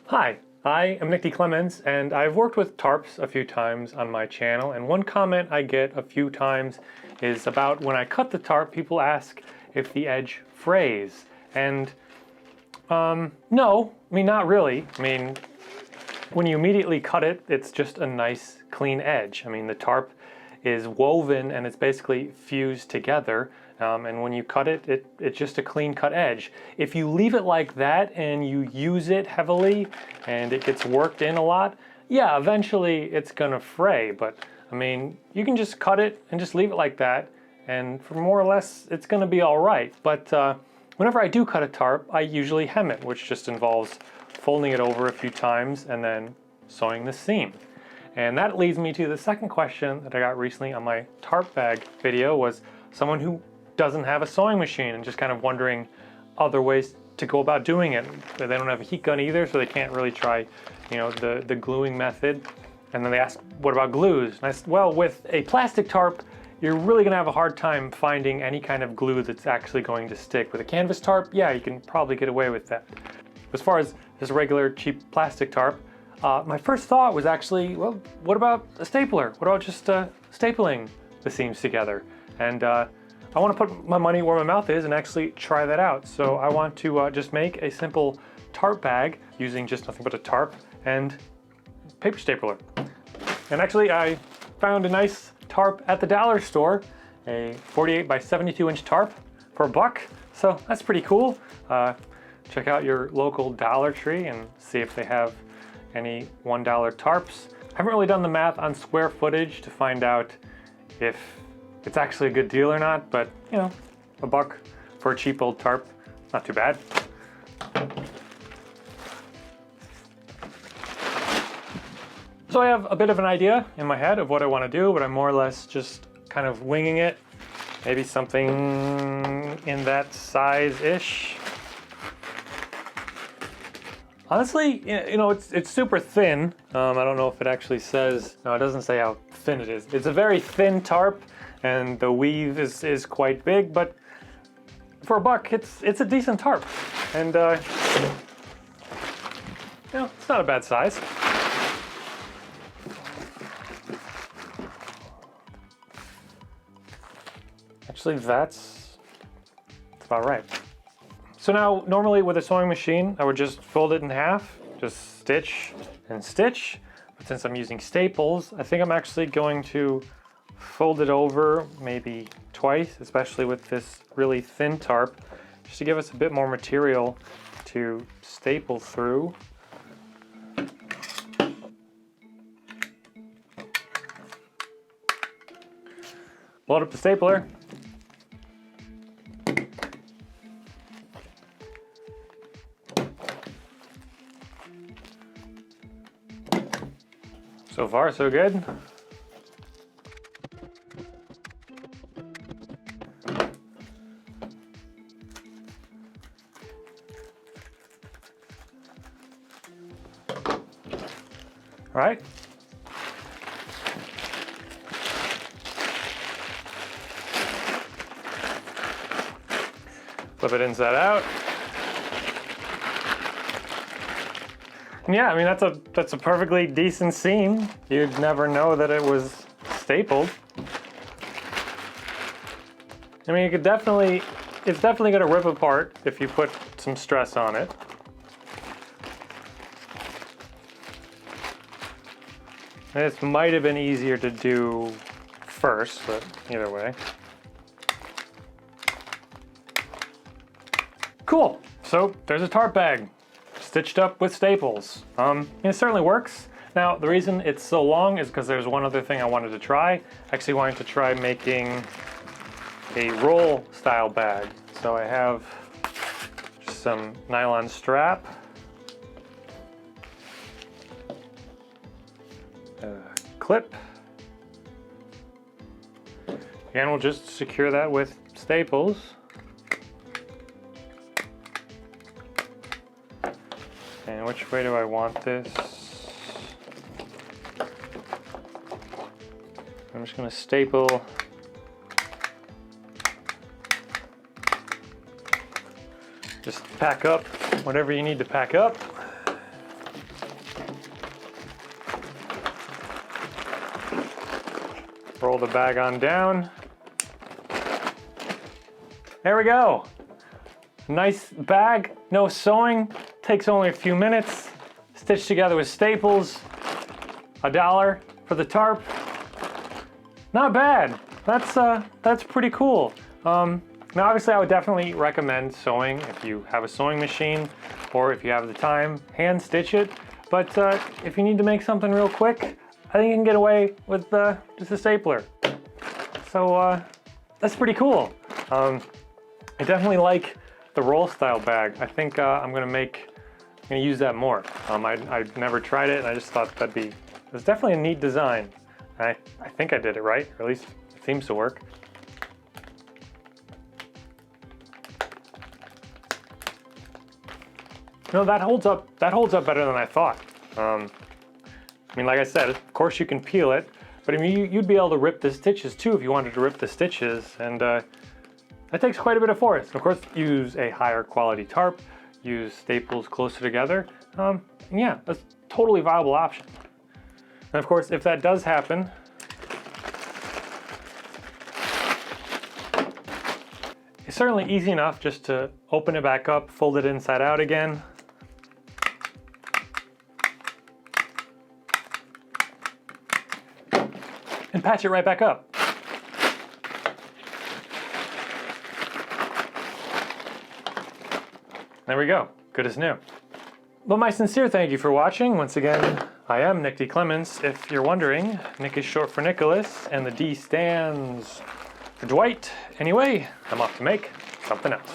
Hi, I am Nick Clements, and I've worked with tarps a few times on my channel, and one comment I get a few times is about when I cut the tarp, people ask if the edge frays. And no, I mean, not really. I mean, when you immediately cut it, it's just a nice clean edge. I mean, the tarp is woven and it's basically fused together. And when you cut it, it's just a clean cut edge. If you leave it like that and you use it heavily and it gets worked in a lot, yeah, eventually it's gonna fray. But I mean, you can just cut it and just leave it like that, and for more or less, it's gonna be all right. But whenever I do cut a tarp, I usually hem it, which just involves folding it over a few times and then sewing the seam. And that leads me to the second question that I got recently on my tarp bag video, was someone who doesn't have a sewing machine and just kind of wondering other ways to go about doing it. They don't have a heat gun either, so they can't really try, you know, the gluing method. And then they ask, what about glues? And I said, well, with a plastic tarp, you're really gonna have a hard time finding any kind of glue that's actually going to stick. With a canvas tarp, yeah, you can probably get away with that. As far as this regular cheap plastic tarp, my first thought was actually, well, what about a stapler? What about just stapling the seams together? And I want to put my money where my mouth is and actually try that out. So I want to just make a simple tarp bag using just nothing but a tarp and paper stapler. And actually I found a nice tarp at the dollar store, a 48 by 72 inch tarp for $1. So that's pretty cool. Check out your local Dollar Tree and see if they have any $1 tarps. I haven't really done the math on square footage to find out if it's actually a good deal or not, but you know, $1 for a cheap old tarp, not too bad. So I have a bit of an idea in my head of what I want to do, but I'm more or less just kind of winging it. Maybe something in that size-ish. Honestly, you know, it's super thin. I don't know if it actually says, no, it doesn't say how thin it is. It's a very thin tarp, and the weave is quite big, but for $1, it's a decent tarp. And, you know, it's not a bad size. Actually, that's about right. So now, normally with a sewing machine, I would just fold it in half, just stitch and stitch. But since I'm using staples, I think I'm actually going to fold it over maybe twice, especially with this really thin tarp, just to give us a bit more material to staple through. Load up the stapler. So far, so good. All right. Flip it inside out. Yeah, I mean, that's a perfectly decent seam. You'd never know that it was stapled. I mean, it's definitely gonna rip apart if you put some stress on it. This might have been easier to do first, but either way. Cool, so there's a tarp bag. Stitched up with staples. It certainly works. Now, the reason it's so long is because there's one other thing I wanted to try. I actually wanted to try making a roll style bag. So I have some nylon strap, a clip, and we'll just secure that with staples. And which way do I want this? I'm just going to staple Just pack up whatever you need to pack up. roll the bag on down. There we go. Nice bag, no sewing, takes only a few minutes. Stitched together with staples. $1 for the tarp. Not bad. That's pretty cool. Now obviously I would definitely recommend sewing if you have a sewing machine or if you have the time, hand stitch it. But if you need to make something real quick, I think you can get away with just a stapler. So that's pretty cool. I definitely like the roll style bag. I think I'm gonna use that more. I've never tried it and I just thought it's definitely a neat design. I think I did it right, or at least it seems to work. No, that holds up better than I thought. I mean, like I said, of course you can peel it, but I mean, you'd be able to rip the stitches too if you wanted to rip the stitches, and that takes quite a bit of force. Of course, use a higher quality tarp, use staples closer together. And yeah, that's a totally viable option. And of course, if that does happen, it's certainly easy enough just to open it back up, fold it inside out again. And patch it right back up. There we go, good as new. Well, my sincere thank you for watching. Once again, I am Nick Clements. If you're wondering, Nick is short for Nicholas, and the D stands for Dweight. Anyway, I'm off to make something else.